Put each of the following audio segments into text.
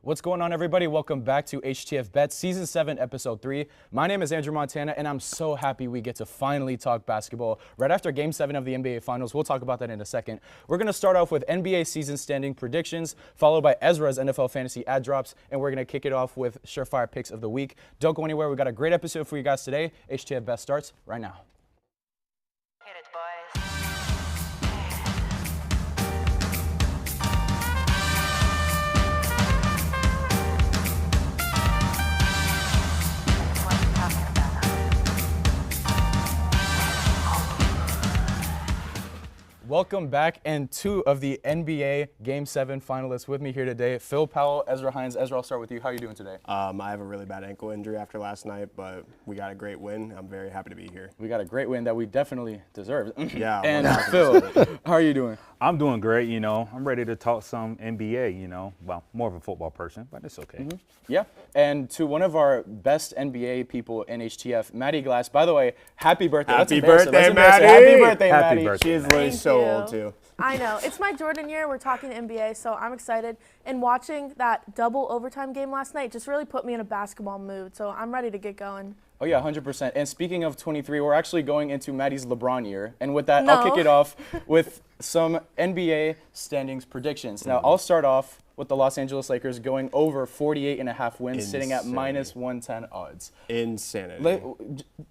What's going on, everybody? Welcome back to HTF Bets, Season 7, Episode 3. My name is Andrew Montana, and I'm so happy we get to finally talk basketball right after Game 7 of the NBA Finals. We'll talk about that in a second. We're going to start off with NBA season standing predictions, followed by Ezra's NFL fantasy ad drops, and we're going to kick it off with surefire picks of the week. Don't go anywhere. We've got a great episode for you guys today. HTF Bets starts right now. Hit it, boys. Welcome back, and two of the NBA Game 7 finalists with me here today, Phil Powell, Ezra Hines. Ezra, I'll start with you. How are you doing today? I have a really bad ankle injury after last night, but we got a great win. I'm very happy to be here. We got a great win that we definitely deserve. Yeah. And Phil, how are you doing? I'm doing great, I'm ready to talk some NBA, Well, more of a football person, but it's okay. Mm-hmm. Yeah, and to one of our best NBA people in HTF, Maddie Glass. By the way, happy birthday. Happy birthday, Maddie. Happy birthday, Happy Maddie. birthday. She is literally Thank so you. old, too. I know. It's my Jordan year. We're talking NBA, so I'm excited. And watching that double overtime game last night just really put me in a basketball mood, so I'm ready to get going. Oh, yeah, 100%. And speaking of 23, we're actually going into Maddie's LeBron year. And with that, No. I'll kick it off with some NBA standings predictions. Now, I'll start off with the Los Angeles Lakers going over 48.5 wins, sitting at Insane. minus 110 odds. Insanity.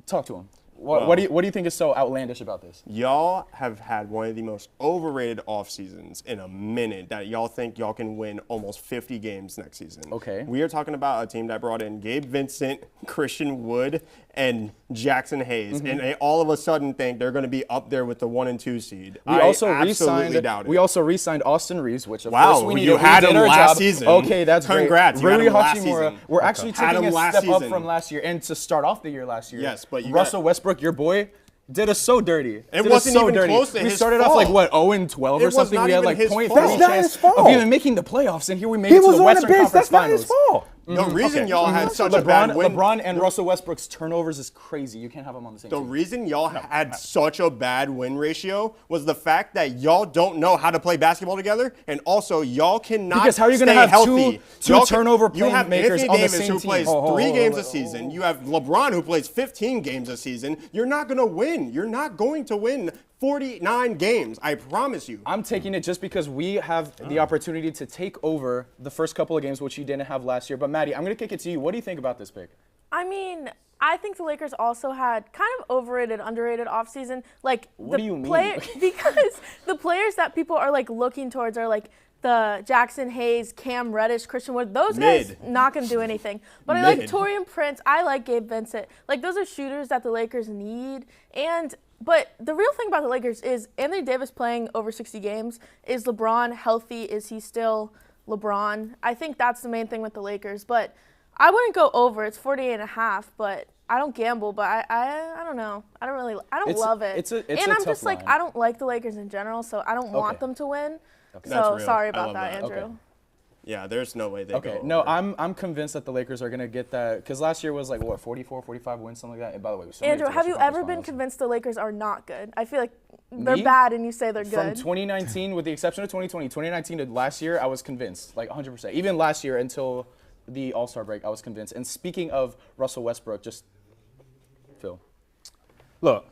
Talk to him. What do you think is so outlandish about this? Y'all have had one of the most overrated off seasons in a minute that y'all think y'all can win almost 50 games next season. Okay. We are talking about a team that brought in Gabe Vincent, Christian Wood, and Jackson Hayes, and they all of a sudden think they're going to be up there with the 1 and 2 seed. We I also absolutely doubt it. We also re-signed Austin Reeves, which of Wow, course we needed. you had We did him our last job. season. Okay, that's Congrats, great. you had Rui him last Hachimura. season. We're actually Had taking him a last step up season. from last year, and to start off the year last year. Yes, but you Russell got- Westbrook, your boy, did us so dirty. It Did us wasn't so even dirty. close to We his started off fault. like what 0-12 It or was something. not We had even like his 0.3 fault. That's not chance his fault. of even making the playoffs, and here we made He it to was the on the Western bench. Conference That's not Finals. his fault. The reason y'all had such a bad win. LeBron and Russell Westbrook's turnovers is crazy. You can't have them on the same The team. reason y'all had such a bad win ratio was the fact that y'all don't know how to play basketball together, and also y'all cannot Because how are you stay gonna have healthy. two Y'all turnover You have playmakers Anthony on the Davis same who team? plays Hold 3 games a season. You have LeBron who plays 15 games a season. You're not going to win. You're not going to win 49 games. I promise you. I'm taking it just because we have the opportunity to take over the first couple of games, which you didn't have last year. But Maddie, I'm going to kick it to you. What do you think about this pick? I mean, I think the Lakers also had kind of overrated, underrated offseason. Like, What do you mean? Because the players that people are like looking towards are like the Jackson Hayes, Cam Reddish, Christian Wood. Those guys Mid. not going to do anything. But I like Mid. Taurean Prince. I like Gabe Vincent. Like, those are shooters that the Lakers need. But the real thing about the Lakers is Anthony Davis playing over 60 games. Is LeBron healthy? Is he still LeBron? I think that's the main thing with the Lakers. But I wouldn't go over. It's 48.5, but I don't gamble. But I don't know. I don't love it. It's a and I'm tough just like, line. I don't like the Lakers in general, so I don't want them to win. That's So real. sorry I about love that, that. Andrew. Okay. Yeah, there's no way they Okay, go no, over. I'm convinced that the Lakers are going to get that, because last year was like, what, 44, 45 wins, something like that? And by the way, we still made it Andrew, to the have you Western ever been Conference convinced the Lakers are not good? I feel like they're Me? bad and you say they're Finals. good. From 2019, with the exception of 2019 to last year, I was convinced, like 100%. Even last year until the All-Star break, I was convinced. And speaking of Russell Westbrook, just, Phil. Look,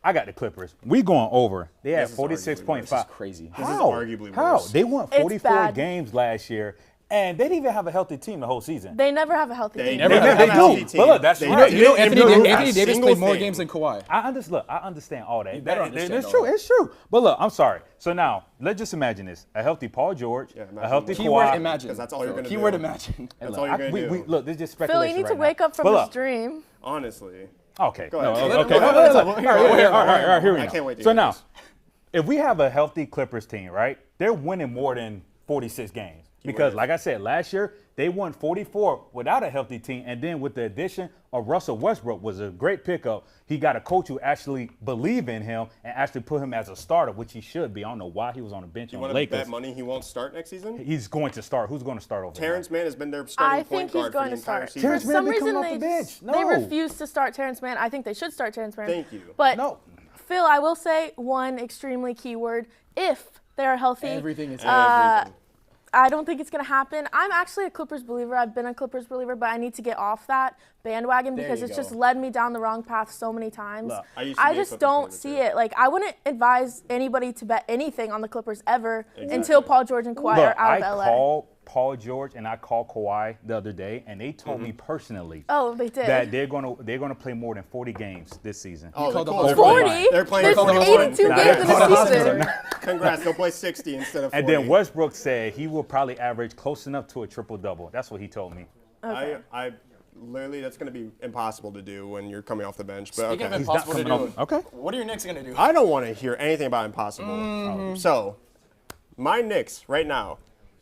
I got the Clippers. We going over. They had This is arguably worse. 46.5. This is crazy. This is How? arguably How? worse. They won It's 44 bad. games last year, and they didn't even have a healthy team the whole season. They never have a healthy They team. never They have do. a healthy team. But look, that's They right. didn't You know, Anthony, improve a Anthony Davis single played more thing. games than Kawhi. I understand all that. You better understand It's all true. that. It's true. But look, I'm sorry. So now, let's just imagine this: a healthy Paul George, imagine a healthy that. Keyword Kawhi. imagine. 'Cause that's all you're gonna Keyword do. imagine. That's all you're going to do. Look, this is just Phil, speculation you need to right wake now. up from But this look, dream. Honestly. Okay. Go No, ahead. okay. Go ahead. All right, here we I go. can't wait to So hear now, this. if we have a healthy Clippers team, right, they're winning more than 46 games. Because, like I said, last year, they won 44 without a healthy team. And then with the addition of Russell Westbrook was a great pickup. He got a coach who actually believed in him and actually put him as a starter, which he should be. I don't know why he was on the bench You on want the to Lakers. bet money he won't start next season? He's going to start. Who's going to start over Terrence him? Mann has been their starting I think point he's guard going for the to entire start. season. Terrence For Mann some been coming reason, off the bench. they No. refuse to start Terrence Mann. I think they should start Terrence Mann. Thank you. But No. Phil, I will say one extremely key word: if they are healthy. Everything is Everything. I don't think it's going to happen. I'm actually a Clippers believer. I've been a Clippers believer, but I need to get off that bandwagon because it's just led me down the wrong path so many times. Look, I just don't see it. Like, I wouldn't advise anybody to bet anything on the Clippers ever until Paul George and Kawhi are out of LA. I called Paul George and I called Kawhi the other day, and they told me personally They did. that they're gonna play more than 40 games this season. Oh, called the cool. whole 40? They're playing There's 82 41. games in a season. Congrats, they'll play 60 instead of 40. And then Westbrook said he will probably average close enough to a triple-double. That's what he told me. I literally, that's going to be impossible to do when you're coming off the bench. But Speaking okay. of impossible to do, Okay. what are your Knicks going to do? I don't want to hear anything about impossible. So, my Knicks right now,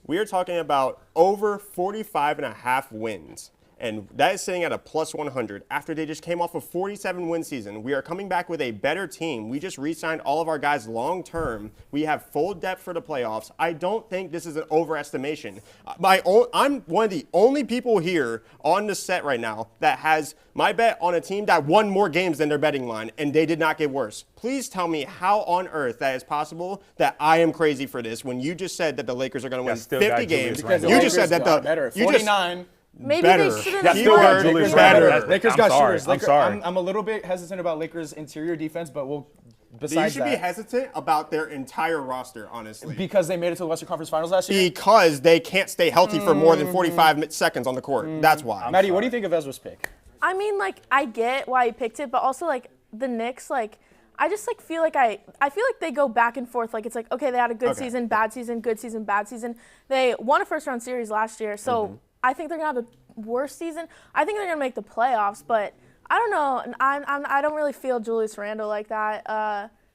we are talking about over 45.5 wins. And that is sitting at a plus 100 after they just came off a 47-win season. We are coming back with a better team. We just re-signed all of our guys long-term. We have full depth for the playoffs. I don't think this is an overestimation. I'm one of the only people here on the set right now that has my bet on a team that won more games than their betting line, and they did not get worse. Please tell me how on earth that is possible that I am crazy for this when you just said that the Lakers are going to win still 50 got games. Julius Randle. You just said that the better. you just- 49. Maybe better. they shouldn't That's have still got won. Julius Lakers Randle. better. Lakers I'm got sorry. shooters. I'm sorry. I'm a little bit hesitant about Lakers' interior defense, but we'll. You Besides should be that, hesitant about their entire roster, honestly. because they made it to the Western Conference Finals last year. Because they can't stay healthy for more than 45 seconds on the court. That's why. Maddie, what do you think of Ezra's pick? I mean, like, I get why he picked it, but also, like, the Knicks, like, I just, like, feel like I feel like they go back and forth. Like, it's like, okay, they had a good season, bad season, good season, bad season. They won a first-round series last year, so I think they're going to have a worse season. I think they're going to make the playoffs, but I don't know. I don't really feel Julius Randle like that.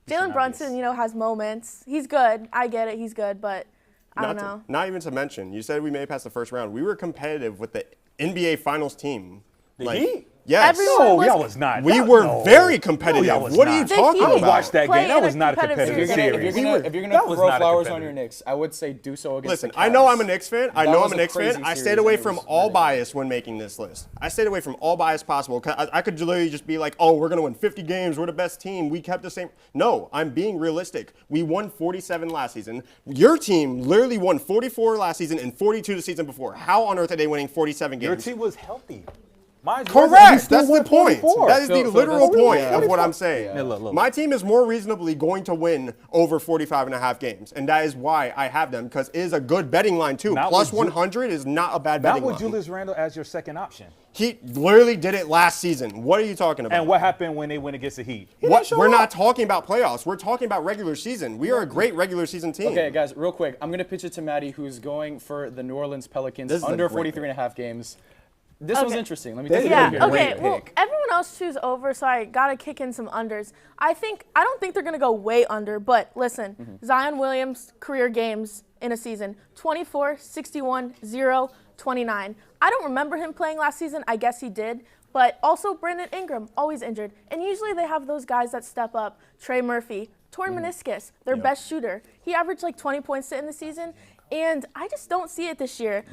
Jalen Brunson, has moments. He's good. I get it. He's good, but I don't know. Not even to mention, you said we made it past the first round. We were competitive with the NBA Finals team. The Heat? Yes. Everyone No, y'all was not. We That- were no. very competitive. No, y'all was What are you not. talking The Heat about? Watch that play game. That in was not a competitive competitive series. series. If you're That gonna was throw not a flowers on competitive. your Knicks, I would say do so against Listen, the I know Cavs. I'm a Knicks fan. I That know was I'm a a Knicks fan. crazy I stayed series, away and it from was all ridiculous. bias when making this list. I stayed away from all bias possible. I could literally just be like, oh, we're going to win 50 games. We're the best team. We kept the same. No, I'm being realistic. We won 47 last season. Your team literally won 44 last season and 42 the season before. How on earth are they winning 47 games? Your team was healthy. Mine's Correct. That's the point. That is the So literal that's- point yeah. of what I'm saying. Yeah, look. My team is more reasonably going to win over 45.5 games. And that is why I have them, because it is a good betting line, too. Not Plus with Ju- 100 is not a bad Not betting with line. Julius Randle as your second option. He literally did it last season. What are you talking about? And what happened when they went against the Heat? We're not talking about playoffs. We're talking about regular season. We are a great regular season team. Okay, guys, real quick. I'm going to pitch it to Maddie, who's going for the New Orleans Pelicans This is a under great 43.5 games. This was Okay. interesting. Let me tell you. Yeah, Great okay. pick. Well, everyone else choose over, so I got to kick in some unders. I don't think they're going to go way under, but listen, Zion Williams' career games in a season, 24, 61, 0, 29. I don't remember him playing last season. I guess he did. But also Brandon Ingram, always injured. And usually they have those guys that step up. Trey Murphy, torn meniscus, their best shooter. He averaged like 20 points in the season, and I just don't see it this year.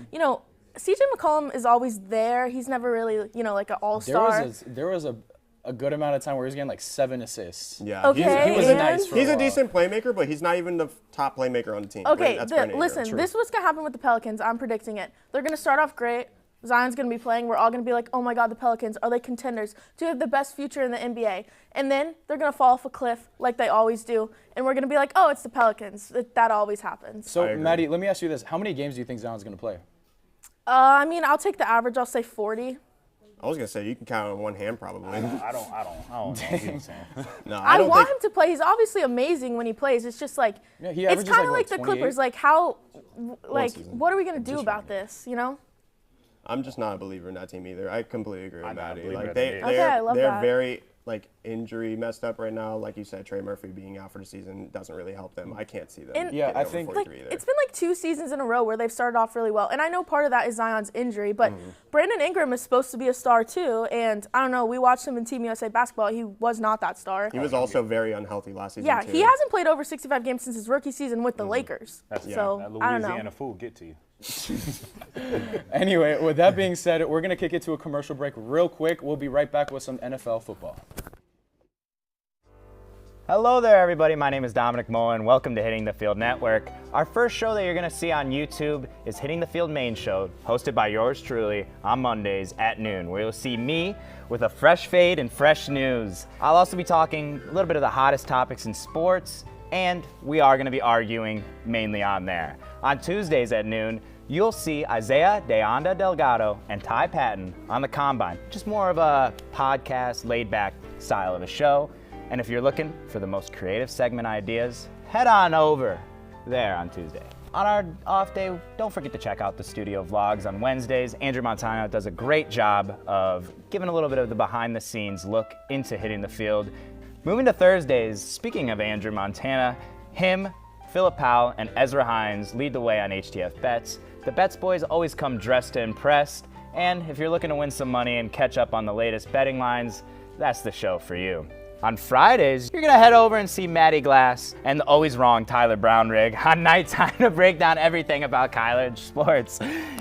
CJ McCollum is always there. He's never really, like an all-star. There was a good amount of time where he was getting like 7 assists. Yeah. Okay. He was and- nice for He's a while. decent playmaker, but he's not even the top playmaker on the team. Okay, That's Brandon Ingram. listen, this is what's going to happen with the Pelicans. I'm predicting it. They're going to start off great. Zion's going to be playing. We're all going to be like, oh, my God, the Pelicans. Are they contenders? Do they have the best future in the NBA? And then they're going to fall off a cliff like they always do. And we're going to be like, oh, it's the Pelicans. That always happens. I So, agree. Maddie, let me ask you this. How many games do you think Zion's going to play? I mean, I'll take the average. I'll say 40. I was going to say, you can count on one hand probably. I don't know what you're saying. No, I don't want think- him to play. He's obviously amazing when he plays. It's just like, Yeah, he it's averages, kind of like, like what, the 28? Clippers. Like, how, season. what are we going to do about this, I'm just not a believer in that team either. I completely agree with I'm not a Maddie. believer Like in they, that team. Okay, I love they're that. very injury messed up right now. Like you said, Trey Murphy being out for the season doesn't really help them. I can't see them. And- Yeah, getting I over think- 43 Like, either. it's been like 2 seasons in a row where they've started off really well. And I know part of that is Zion's injury, but Brandon Ingram is supposed to be a star too. And I don't know, we watched him in Team USA basketball. He was not that star. He was also very unhealthy last season Yeah, too. he hasn't played over 65 games since his rookie season with the Lakers. That's So, that I don't know. Louisiana food get to you. Anyway, with that being said, we're going to kick it to a commercial break real quick. We'll be right back with some NFL football. Hello there, everybody. My name is Dominic Mullen. Welcome to Hitting the Field Network. Our first show that you're going to see on YouTube is Hitting the Field Main Show, hosted by yours truly on Mondays at noon, where you'll see me with a fresh fade and fresh news. I'll also be talking a little bit of the hottest topics in sports, and we are going to be arguing mainly on there. On Tuesdays at noon, you'll see Isaiah De Anda Delgado and Ty Patton on the Combine, just more of a podcast, laid-back style of a show. And if you're looking for the most creative segment ideas, head on over there on Tuesday. On our off day, don't forget to check out the studio vlogs on Wednesdays. Andrew Montana does a great job of giving a little bit of the behind-the-scenes look into hitting the field. Moving to Thursdays, speaking of Andrew Montana, him, Philip Powell, and Ezrah Hines lead the way on HTF Bets. The Bets boys always come dressed to impress, and if you're looking to win some money and catch up on the latest betting lines, that's the show for you. On Fridays, you're gonna head over and see Matty Glass and the always wrong Tyler Brownrigg on Nighttime to break down everything about college sports.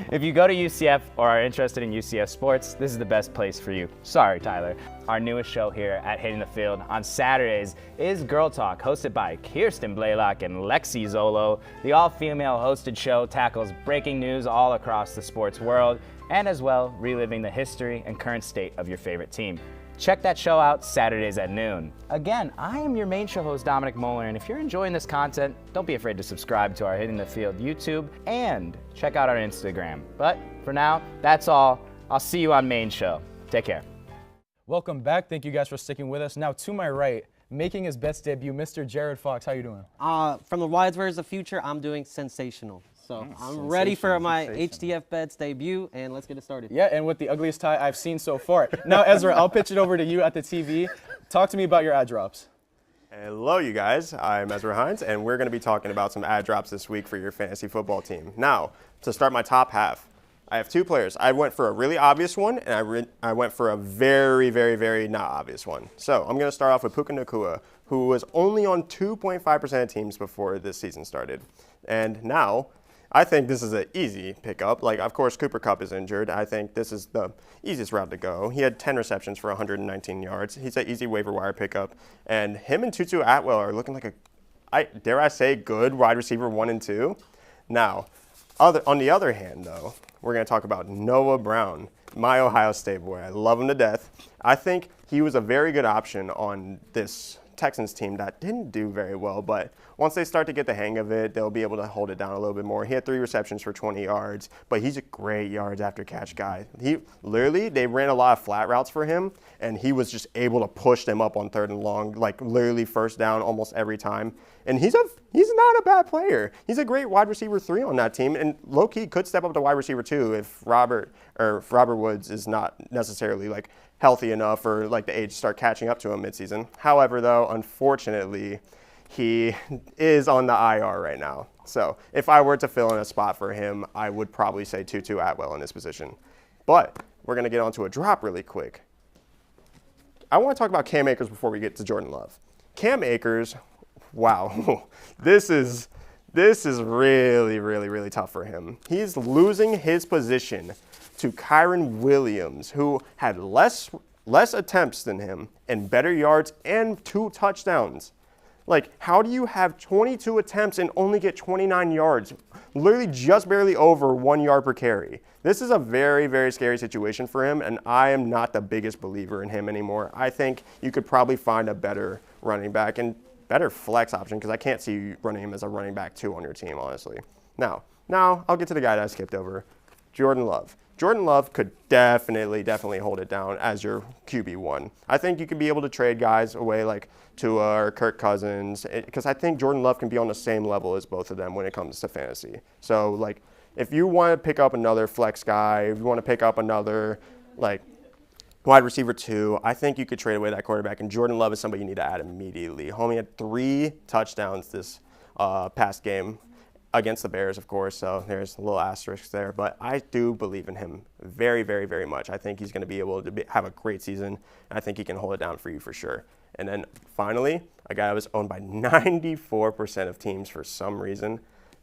If you go to UCF or are interested in UCF sports, this is the best place for you. Sorry, Tyler. Our newest show here at Hitting the Field on Saturdays is Girl Talk, hosted by Kirsten Blaylock and Lexi Zolo. The all-female hosted show tackles breaking news all across the sports world, and as well, reliving the history and current state of your favorite team. Check that show out Saturdays at noon. Again, I am your main show host, Dominic Moeller, and if you're enjoying this content, don't be afraid to subscribe to our Hitting the Field YouTube and check out our Instagram. But for now, that's all. I'll see you on main show. Take care. Welcome back. Thank you guys for sticking with us. Now to my right, making his Bets debut, Mr. Jared Fox. How you doing? From the Wise Words of Future, I'm doing sensational. So I'm ready for my HTF Bets debut, and let's get it started. Yeah, and with the ugliest tie I've seen so far. Now, Ezra, I'll pitch it over to you at the TV. Talk to me about your ad drops. Hello, you guys. I'm Ezra Hines, and we're going to be talking about some ad drops this week for your fantasy football team. Now, to start my top half, I have two players. I went for a really obvious one, and I went for a very, very, very not obvious one. So I'm going to start off with Puka Nacua, who was only on 2.5% of teams before this season started. And now, I think this is an easy pickup. Like, of course, Cooper Kupp is injured. I think this is the easiest route to go. He had 10 receptions for 119 yards. He's an easy waiver wire pickup. And him and Tutu Atwell are looking like dare I say, good wide receiver 1 and 2. Now, on the other hand, though, we're going to talk about Noah Brown, my Ohio State boy. I love him to death. I think he was a very good option on this Texans team that didn't do very well, but once they start to get the hang of it, they'll be able to hold it down a little bit more. He had 3 receptions for 20 yards, but he's a great yards after catch guy. They ran a lot of flat routes for him, and he was just able to push them up on 3rd and long, like literally first down almost every time. And he's not a bad player. He's a great wide receiver 3 on that team, and low-key could step up to wide receiver 2 if Robert Woods is not necessarily like healthy enough or like the age to start catching up to him midseason. However, though, unfortunately, he is on the IR right now. So if I were to fill in a spot for him, I would probably say Tutu Atwell in this position. But we're going to get onto a drop really quick. I want to talk about Cam Akers before we get to Jordan Love. Cam Akers, wow, this is really, really, really tough for him. He's losing his position to Kyron Williams, who had less attempts than him and better yards and 2 touchdowns. Like, how do you have 22 attempts and only get 29 yards? Literally just barely over 1 yard per carry. This is a very, very scary situation for him, and I am not the biggest believer in him anymore. I think you could probably find a better running back and better flex option, because I can't see you running him as a running back 2 on your team, honestly. Now I'll get to the guy that I skipped over, Jordan Love. Jordan Love could definitely hold it down as your QB1. I think you could be able to trade guys away like Tua or Kirk Cousins, because I think Jordan Love can be on the same level as both of them when it comes to fantasy. So, like, if you want to pick up another flex guy, if you want to pick up another, like, wide receiver 2, I think you could trade away that quarterback, and Jordan Love is somebody you need to add immediately. Homie had 3 touchdowns this past game against the Bears, of course, so there's a little asterisk there. But I do believe in him very, very, very much. I think he's going to be able to have a great season, and I think he can hold it down for you for sure. And then finally, a guy that was owned by 94% of teams for some reason,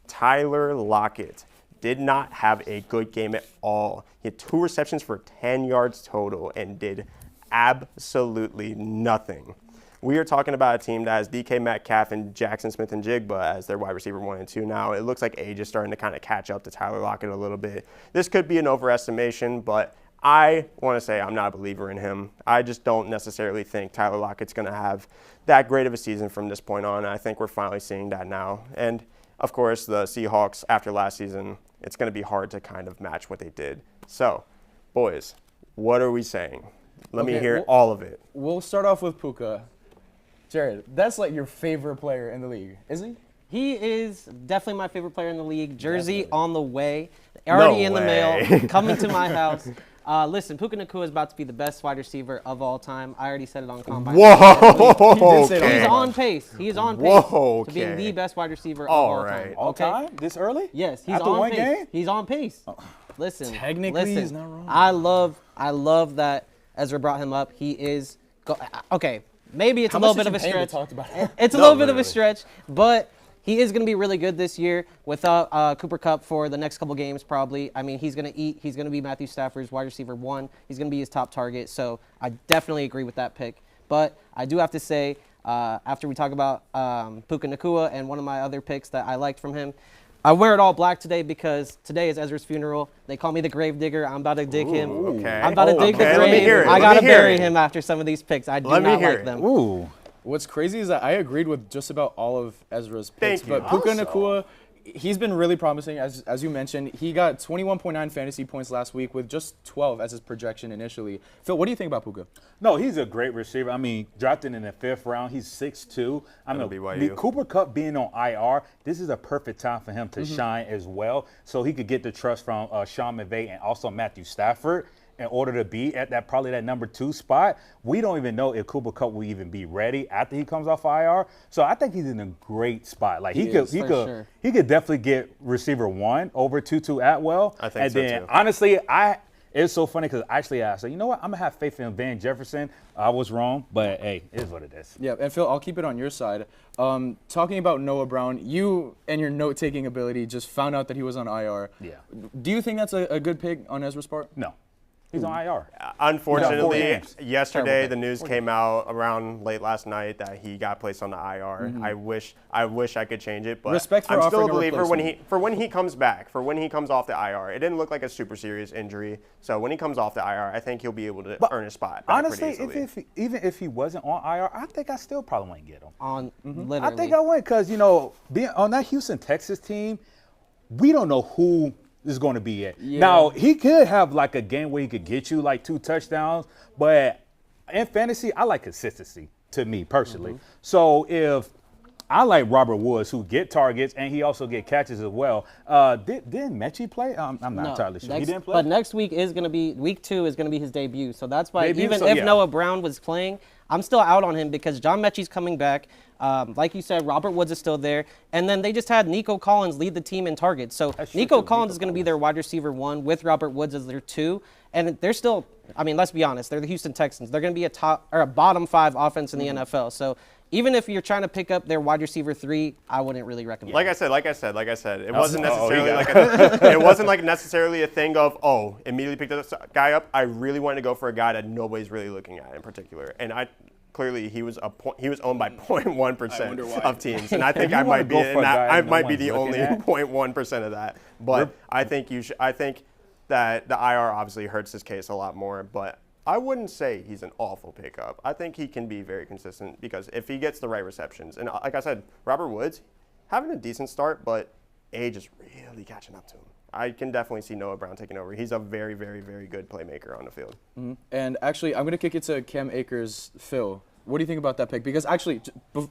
Tyler Lockett. Did not have a good game at all. He had 2 receptions for 10 yards total and did absolutely nothing. we are talking about a team that has DK Metcalf and Jackson Smith and Jigba as their wide receiver 1 and 2 now. It looks like age is starting to kind of catch up to Tyler Lockett a little bit. This could be an overestimation, but I want to say I'm not a believer in him. I just don't necessarily think Tyler Lockett's going to have that great of a season from this point on. I think we're finally seeing that now. And, of course, the Seahawks, after last season, it's going to be hard to kind of match what they did. So, boys, what are we saying? Let me hear all of it. We'll start off with Puka. Jared, that's like your favorite player in the league, is he? He is definitely my favorite player in the league. Jersey on the way, already in the mail, coming to my house. Listen, Puka Nacua is about to be the best wide receiver of all time. I already said it on Combine. Whoa! He's on pace. He is on pace to being the best wide receiver of all time. All time? This early? Yes, he's After on one pace. game? He's on pace. Listen, Technically, he's not wrong. I love that Ezra brought him up. He is okay. Maybe it's a little bit of a stretch. It's a little bit of a stretch, but he is going to be really good this year without Cooper Kupp for the next couple games probably. I mean, he's going to eat. He's going to be Matthew Stafford's wide receiver 1. He's going to be his top target. So I definitely agree with that pick. But I do have to say, after we talk about Puka Nacua and one of my other picks that I liked from him, I wear it all black today because today is Ezra's funeral. They call me the grave digger. I'm about to dig him. Okay. I'm about to dig the grave. Let me hear it. I Let got to me hear bury it. him after some of these picks. I do Let me not hear like it. them. Ooh. What's crazy is that I agreed with just about all of Ezra's picks. Thank you. But Puka Also- Nacua, he's been really promising, as you mentioned. He got 21.9 fantasy points last week with just 12 as his projection initially. Phil, what do you think about Puka? No, he's a great receiver. I mean, drafted in the 5th round. He's 6'2". I mean, BYU. Cooper Kupp being on IR, this is a perfect time for him to shine as well, so he could get the trust from Sean McVay and also Matthew Stafford in order to be at that probably that number 2 spot. We don't even know if Cooper Kupp will even be ready after he comes off IR. So I think he's in a great spot. Like he could definitely get receiver 1 over Tutu Atwell. I think and so, then too. honestly, it's so funny because actually I said, you know what, I'm gonna have faith in Van Jefferson. I was wrong, but hey, it is what it is. Yeah, and Phil, I'll keep it on your side. Talking about Noah Brown, you and your note-taking ability just found out that he was on IR. Yeah. Do you think that's a good pick on Ezra's part? No, he's on IR. Unfortunately, Yeah, 4 games. yesterday the news came out around late last night that he got placed on the IR. I wish I could change it, but Respect for I'm still a offering a believer when he comes back, for when he comes off the IR. It didn't look like a super serious injury, so when he comes off the IR, I think he'll be able to earn a spot. Honestly, pretty easily. even if he wasn't on IR, I think I still probably wouldn't get him. On literally. I think I would because, being on that Houston, Texas team, we don't know who is going to be it. Yeah. Now, he could have like a game where he could get you like 2 touchdowns, but in fantasy, I like consistency to me personally. So if I like Robert Woods, who get targets and he also get catches as well. Didn't Mechie play? I'm not entirely sure. He didn't play? But next week is going to be, week 2 is going to be his debut. So that's why Debut, even so if yeah. Noah Brown was playing, I'm still out on him because John Mechie's coming back. Like you said, Robert Woods is still there. And then they just had Nico Collins lead the team in targets. So That's true, Nico too. Collins is going to be their wide receiver 1 with Robert Woods as their 2. And they're still, I mean, let's be honest, they're the Houston Texans. They're going to be a bottom 5 offense in the NFL. So even if you're trying to pick up their wide receiver 3, I wouldn't really recommend Like it. I said, it wasn't necessarily it wasn't like necessarily a thing of immediately pick this guy up. I really wanted to go for a guy that nobody's really looking at in particular, and clearly he was owned by 0.1% of teams, and I think I might be the only 0.1% of that. But I think that the IR obviously hurts his case a lot more, but I wouldn't say he's an awful pickup. I think he can be very consistent because if he gets the right receptions, and like I said, Robert Woods having a decent start, but age is really catching up to him. I can definitely see Noah Brown taking over. He's a very, very, very good playmaker on the field. Mm-hmm. And actually, I'm going to kick it to Cam Akers. Phil, what do you think about that pick? Because actually,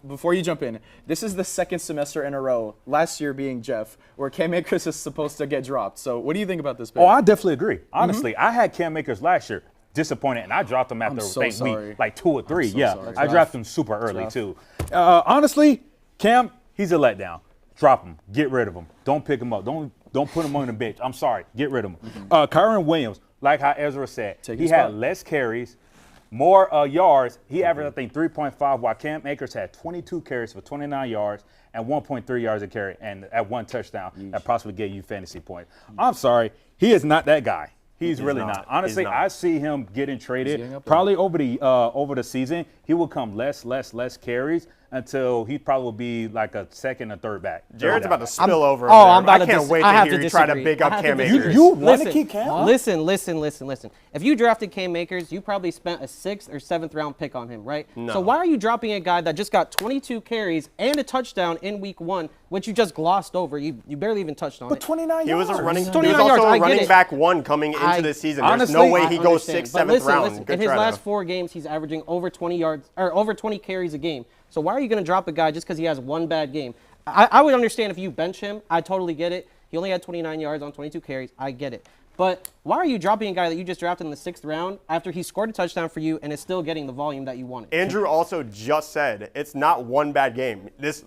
before you jump in, this is the second semester in a row, last year being Jeff, where Cam Akers is supposed to get dropped. So what do you think about this pick? Oh, I definitely agree. Honestly, I had Cam Akers last year. Disappointed, and I dropped him after sorry. week like 2 or 3. so sorry. I drafted him super early too. Honestly, Cam, he's a letdown. Drop him. Get rid of him. Don't pick him up. Don't put him on the bench. I'm sorry. Get rid of him. Kyron Williams, like how Ezra said, he had less carries, more yards. He averaged, I think, 3.5, while Cam Akers had 22 carries for 29 yards and 1.3 yards a carry, and at 1 touchdown that possibly gave you fantasy points. I'm sorry. He is not that guy. He's really not. Honestly, not. I see him getting traded getting up there. probably over the season. He will come less carries until he probably will be like a second or third back. Jared's about to spill over. Oh, I'm about I to can't dis- wait I to have hear to you try to disagree. big up I have to Cam disagree. Akers. You want to keep Cam? Listen. If you drafted Cam Akers, you probably spent a 6th or 7th round pick on him, right? No. So why are you dropping a guy that just got 22 carries and a touchdown in week 1, which you just glossed over? You barely even touched on But it. 29 He was yards. a running. He 29 was also yards, I a get running it. back 1 coming into this season. There's no honestly, way I he goes understand. 6th, But 7th listen, round. Good in his try, last though. 4 games, he's averaging over 20 yards or over 20 carries a game. So why are you going to drop a guy just because he has one bad game? I would understand if you bench him. I totally get it. He only had 29 yards on 22 carries. I get it. But why are you dropping a guy that you just drafted in the 6th round after he scored a touchdown for you and is still getting the volume that you wanted? Andrew also just said it's not one bad game. This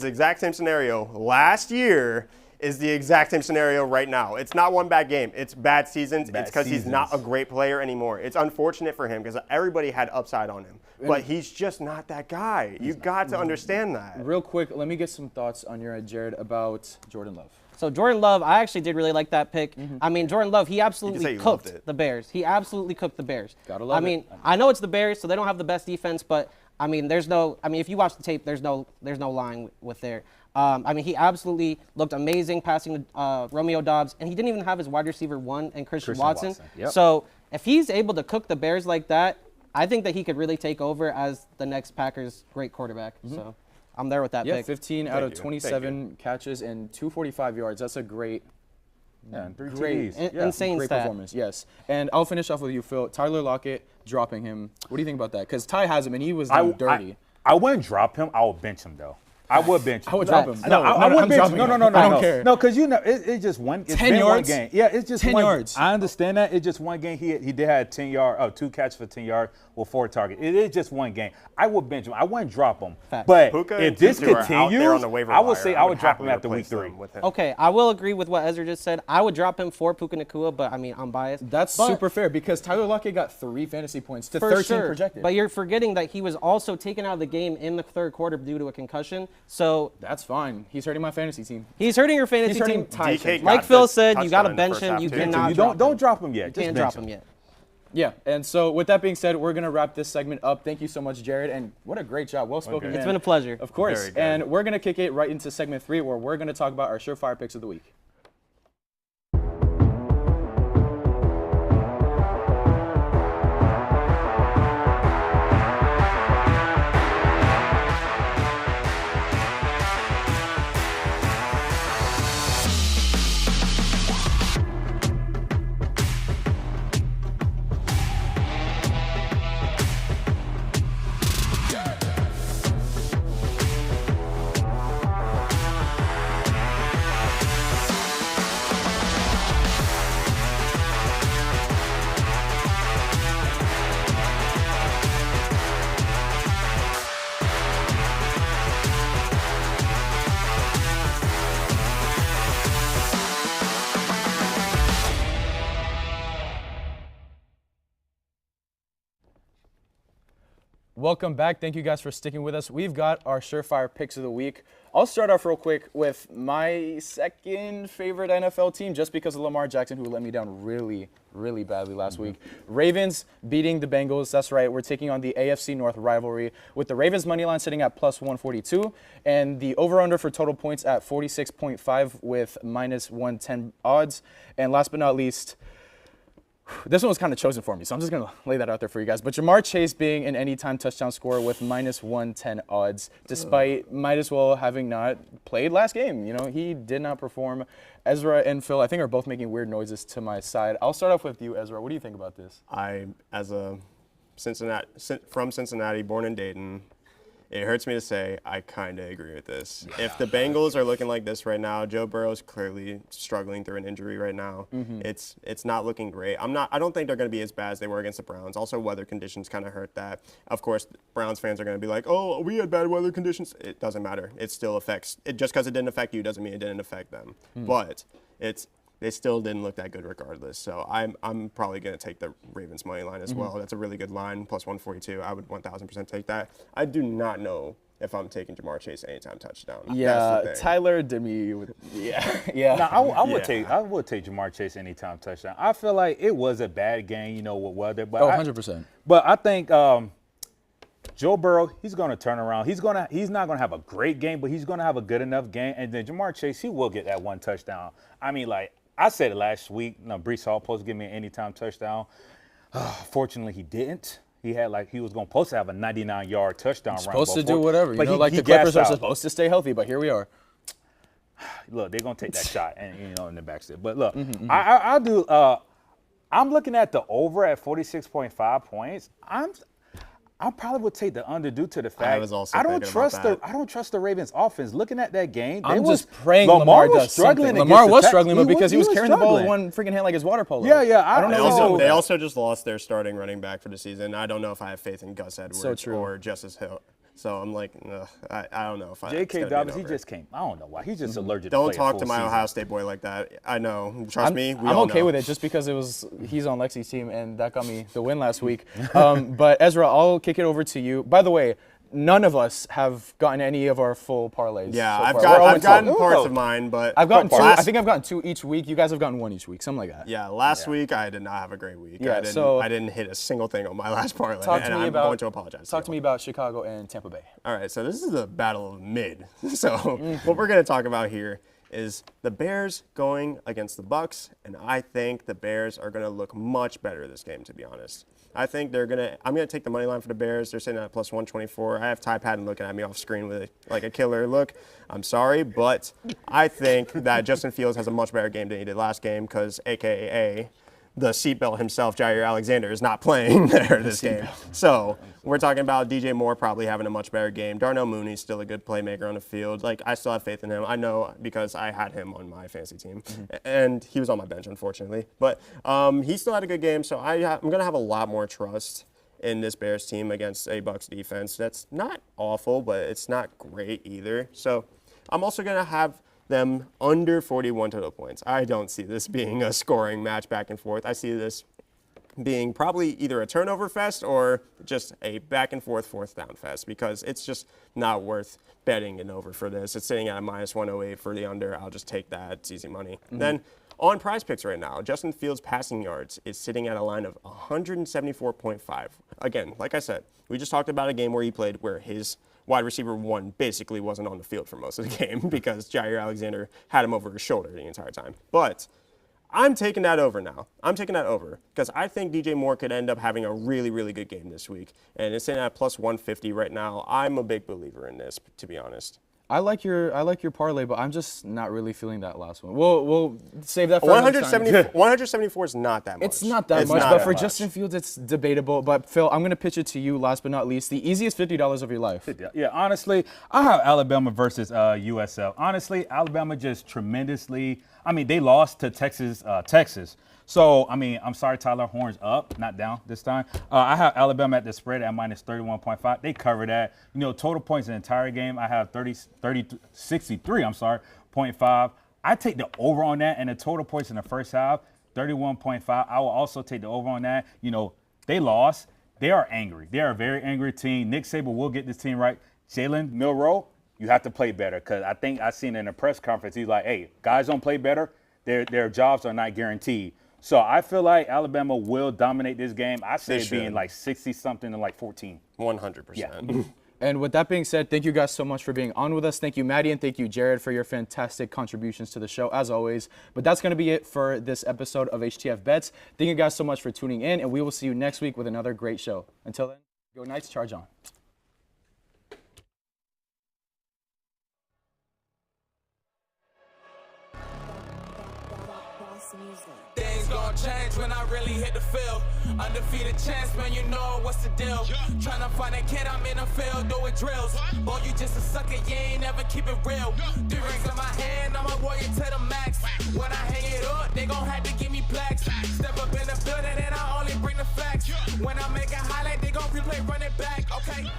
exact same scenario last year is the exact same scenario right now. It's not one bad game. It's bad seasons. It's because he's not a great player anymore. It's unfortunate for him because everybody had upside on him. But he's just not that guy. You got to understand that. Real quick, let me get some thoughts on your end, Jared, about Jordan Love. So Jordan Love, I actually did really like that pick. I mean, Jordan Love, he say absolutely you loved cooked it. the Bears. He absolutely cooked the Bears. Gotta love I mean, I know it's the Bears, so they don't have the best defense, but I mean, if you watch the tape, there's no lying with there. I mean, he absolutely looked amazing passing Romeo Doubs, and he didn't even have his wide receiver 1 and Christian Watson. Yep. So if he's able to cook the Bears like that, I think that he could really take over as the next Packers' great quarterback. So I'm there with that Yeah, pick. 15 out of you. 27 catches and 245 yards. That's a great and 3 Great. TDs. Insane great stat. performance, yes. And I'll finish off with you, Phil. Tyler Lockett dropping him. What do you think about that? Because Ty has him, and he was done dirty. I wouldn't drop him. I would bench him though. I would bench him. I would drop him. No, I I'm would bench dropping him. No, him. no, no, I don't no. care. No, because it's just one. It's 10 been one yards? game. Yeah, it's just 10 one. yards. I understand that. It's just one game. He did have 2 catches for 10 yards with 4 targets. It is just one game. I would bench him. I wouldn't drop him. Fact. But Puka if and this Tutu are out there on continues, the waiver I would wire. say I would drop him happily after week replace them 3. with him. Okay, I will agree with what Ezra just said. I would drop him for Puka Nacua, but I mean, I'm biased. That's But- super fair because Tyler Lockett got 3 fantasy points to For 13 sure. projected. But you're forgetting that he was also taken out of the game in the 3rd quarter due to a concussion. So That's fine. He's hurting my fantasy team. he's hurting your fantasy He's hurting team. Ty. DK Like got Phil the said, you got to touchdown in the bench first him. half, You too. cannot You drop don't him. drop him yet. You Just can't bench drop him yet. Yeah, and so with that being said, we're going to wrap this segment up. Thank you so much, Jared, and what a great job. Well spoken, Okay. man. It's been a pleasure. Of course. Very good. And we're going to kick it right into segment 3 where we're going to talk about our surefire picks of the week. Welcome back. Thank you guys for sticking with us. We've got our surefire picks of the week. I'll start off real quick with my second favorite NFL team just because of Lamar Jackson, who let me down really, really badly last week. Ravens beating the Bengals. That's right. We're taking on the AFC North rivalry with the Ravens money line sitting at plus 142 and the over-under for total points at 46.5 with minus 110 odds. And last but not least, this one was kind of chosen for me, so I'm just going to lay that out there for you guys. But Jamar Chase being an anytime touchdown scorer with minus 110 odds, despite might as well having not played last game. You know, he did not perform. Ezra and Phil, I think, are both making weird noises to my side. I'll start off with you, Ezra. What do you think about this? As a from Cincinnati, born in Dayton, it hurts me to say I kind of agree with this. If the Bengals are looking like this right now, Joe Burrow's clearly struggling through an injury right now. It's not looking great. I don't think they're going to be as bad as they were against the Browns. Also, weather conditions kind of hurt that. Of course, Browns fans are going to be like, "Oh, we had bad weather conditions." It doesn't matter. It still affects. Just because it didn't affect you doesn't mean it didn't affect them. But they still didn't look that good regardless. So I'm probably going to take the Ravens money line as well. That's a really good line, plus 142. I would 1,000% take that. I do not know if I'm taking Jamar Chase anytime touchdown. Yeah, That's the thing. Tyler did me. Yeah. Now, I would take Jamar Chase anytime touchdown. I feel like it was a bad game, with weather. But 100%. But I think Joe Burrow, he's going to turn around. He's not going to have a great game, but he's going to have a good enough game. And then Jamar Chase, he will get that one touchdown. I mean, like I said it last week, Breece Hall supposed to give me an anytime touchdown. Fortunately, he didn't. He was supposed to have a 99-yard touchdown run. Supposed to do whatever. But the Clippers are supposed to stay healthy, but here we are. Look, they're going to take that shot and in the backstep. But look, I'm looking at the over at 46.5 points. I probably would take the under due to the fact I don't trust the Ravens offense. Looking at that game, I'm just praying Lamar does something. Lamar was struggling, but because he was carrying the ball with one freaking hand like his water polo. Yeah. I don't know. They also just lost their starting running back for the season. I don't know if I have faith in Gus Edwards or Justice Hill. So I'm like, I don't know if J.K. Dobbins, he just came. I don't know why. He's just allergic to Don't talk to my Ohio State boy like that. I know. Trust me. I'm okay with it just because he's on Lexi's team, and that got me the win last week. But Ezra, I'll kick it over to you. By the way, none of us have gotten any of our full parlays. Yeah, so I've gotten parts of mine, but I've gotten two. I think I've gotten 2 each week. You guys have gotten 1 each week, something like that. Yeah, last week I did not have a great week. Yeah, I didn't hit a single thing on my last parlay, and I'm going to apologize. Talk to me about Chicago and Tampa Bay. All right, so this is the battle of mid. So what we're going to talk about here is the Bears going against the Bucks, and I think the Bears are going to look much better this game, to be honest. I think I'm going to take the money line for the Bears. They're sitting at plus 124. I have Ty Patton looking at me off screen with a killer look. I'm sorry, but I think that Justin Fields has a much better game than he did last game because AKA the seatbelt himself, Jair Alexander, is not playing there this game. So we're talking about DJ Moore probably having a much better game. Darnell Mooney's still a good playmaker on the field. I still have faith in him. I know because I had him on my fantasy team. And he was on my bench, unfortunately. But he still had a good game, so I'm going to have a lot more trust in this Bears team against a Bucs defense that's not awful, but it's not great either. So I'm also going to have them under 41 total points. I don't see this being a scoring match back and forth. I see this being probably either a turnover fest or just a back and forth fourth down fest because it's just not worth betting an over for this. It's sitting at a minus 108 for the under. I'll just take that. It's easy money. Then on Prize Picks right now, Justin Fields' passing yards is sitting at a line of 174.5. Again, like I said, we just talked about a game where he played where his wide receiver 1 basically wasn't on the field for most of the game because Jair Alexander had him over his shoulder the entire time. But I'm taking that over now. I'm taking that over because I think DJ Moore could end up having a really, really good game this week. And it's in at plus 150 right now. I'm a big believer in this, to be honest. I like your parlay, but I'm just not really feeling that last one. We'll save that for another time. 174 is not that much. It's not that much, but for Justin Fields, it's debatable. But Phil, I'm going to pitch it to you last but not least. The easiest $50 of your life. Yeah, honestly, I have Alabama versus USL. Honestly, Alabama just tremendously. I mean, they lost to Texas. So, I mean, I'm sorry, Tyler, horns up, not down this time. I have Alabama at the spread at minus 31.5. They cover that. Total points in the entire game, I have 63.5. I take the over on that, and the total points in the first half, 31.5. I will also take the over on that. They lost. They are angry. They are a very angry team. Nick Saban will get this team right. Jalen Milroe, you have to play better because I think I seen in a press conference, he's like, hey, guys don't play better. Their jobs are not guaranteed. So I feel like Alabama will dominate this game. I say it being like 60-something to like 14. 100%. Yeah. And with that being said, thank you guys so much for being on with us. Thank you, Maddie, and thank you, Jared, for your fantastic contributions to the show, as always. But that's going to be it for this episode of HTF Bets. Thank you guys so much for tuning in, and we will see you next week with another great show. Until then, go Knights, charge on. Things gon' change when I really hit the field. Undefeated champs, man, you know what's the deal. Tryna find a kid, I'm in the field doing drills. Boy, you just a sucker, you ain't never keep it real. 3 rings in my hand, I'm a warrior to the max. When I hang it up, they gon' have to give me plaques. Step up in the building and I only bring the facts. When I make a highlight, they gon' replay, run it back, okay?